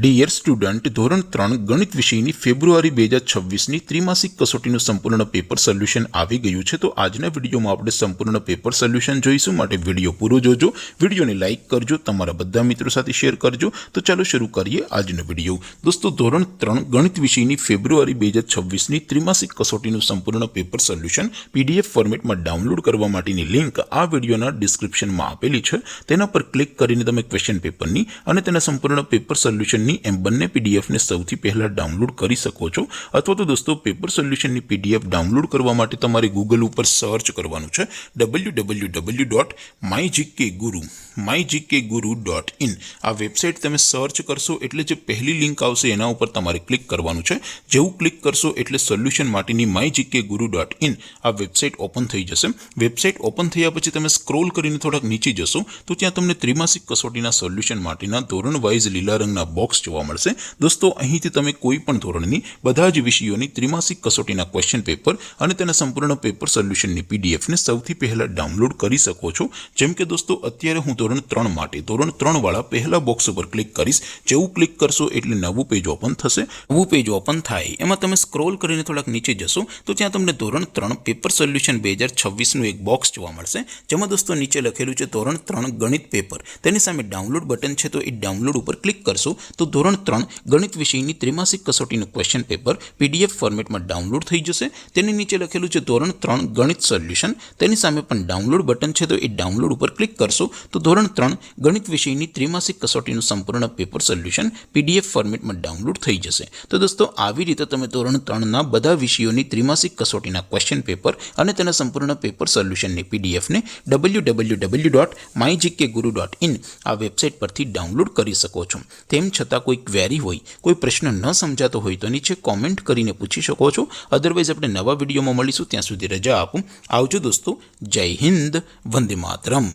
Dear student, ધોરણ 3 ગણિત વિષયની ફેબ્રુઆરી 2026ની ત્રિમાસિક કસોટીનું સંપૂર્ણ પેપર સોલ્યુશન આવી ગયું છે। તો આજના વિડીયોમાં આપણે સંપૂર્ણ પેપર સોલ્યુશન જોઈશું, માટે વિડીયો પૂરો જોજો, વિડીયોને લાઇક કરજો, તમારા બધા મિત્રો સાથે શેર કરજો। તો ચાલો શરૂ કરીએ આજનો વિડીયો। દોસ્તો, ધોરણ 3 ગણિત વિષયની ફેબ્રુઆરી 2026ની ત્રિમાસિક કસોટીનું સંપૂર્ણ પેપર સોલ્યુશન પીડીએફ ફોર્મેટમાં ડાઉનલોડ કરવા માટેની લિંક આ વિડીયોના ડિસ્ક્રિપ્શનમાં આપેલી છે। તેના પર ક્લિક કરીને તમે ક્વેશ્ચન પેપરની અને તેના સંપૂર્ણ પેપર સોલ્યુશન એમ બંને પીડીએફને સૌથી પહેલા ડાઉનલોડ કરી શકો છો। અથવા તો દોસ્તો, પેપર સોલ્યુશનની પીડીએફ ડાઉનલોડ કરવા માટે તમારે ગૂગલ ઉપર સર્ચ કરવાનું છે www.mygkguru.in। આ વેબસાઇટ તમે સર્ચ કરશો એટલે જે પહેલી લિંક આવશે એના ઉપર તમારે ક્લિક કરવાનું છે। જેવું ક્લિક કરશો એટલે સોલ્યુશન માટેની mygkguru.in આ વેબસાઇટ ઓપન થઈ જશે। વેબસાઇટ ઓપન થયા પછી તમે સ્ક્રોલ કરીને થોડાક નીચે જશો તો ત્યાં તમને ત્રિમાસિક કસોટીના સોલ્યુશન માટેના ધોરણ વાઇઝ લીલા રંગના બોક્સ જોવા મળશે। દોસ્તો, અહીંથી તમે કોઈ પણ ધોરણની બધા જ વિષયોની ત્રિમાસિક કસોટીના ક્વેશ્ચન પેપર અને તેના સંપૂર્ણ પેપર સોલ્યુશનની પીડીએફને સૌથી પહેલા ડાઉનલોડ કરી શકો છો। જેમ કે દોસ્તો, અત્યારે હું ધોરણ 3 માટે ધોરણ 3 વાળા પહેલા બોક્સ ઉપર ક્લિક કરીશ। જેવું ક્લિક કરશો એટલે નવું પેજ ઓપન થશે। નવું પેજ ઓપન થાય એમાં તમે સ્ક્રોલ કરીને થોડાક નીચે જશો તો ત્યાં તમને ધોરણ 3 પેપર સોલ્યુશન 2026નું એક બોક્સ જોવા મળશે, જેમાં દોસ્તો નીચે લખેલું છે ધોરણ 3 ગણિત પેપર। તેની સામે ડાઉનલોડ બટન છે, તો એ ડાઉનલોડ ઉપર ક્લિક કરશો તો ધોરણ 3 ગણિત વિષયની ત્રિમાસિક કસોટીનું ક્વેશ્ચન પેપર પીડીએફ ફોર્મેટમાં ડાઉનલોડ થઈ જશે। તેની નીચે લખેલું છે ધોરણ 3 ગણિત સોલ્યુશન। તેની સામે પણ ડાઉનલોડ બટન છે, તો એ ડાઉનલોડ ઉપર ક્લિક કરશો તો ધોરણ 3 ગણિત વિષયની ત્રિમાસિક કસોટીનું સંપૂર્ણ પેપર સોલ્યુશન પીડીએફ ફોર્મેટમાં ડાઉનલોડ થઈ જશે। તો દોસ્તો, આવી રીતે તમે ધોરણ 3ના બધા વિષયોની ત્રિમાસિક કસોટીના ક્વેશ્ચન પેપર અને તેના સંપૂર્ણ પેપર સોલ્યુશનની પીડીએફને www.mygkguru.in આ વેબસાઇટ પરથી ડાઉનલોડ કરી શકો છો। તેમ છતાં કોઈ ક્વેરી હોય, કોઈ પ્રશ્ન ન સમજાતો હોય તો નીચે કોમેન્ટ કરીને પૂછી શકો છો। અધરવાઇઝ આપણે નવા વિડીયોમાં મળીશું, ત્યાં સુધી રજા આપો। આવજો દોસ્તો, જય હિન્દ, વંદે માતરમ।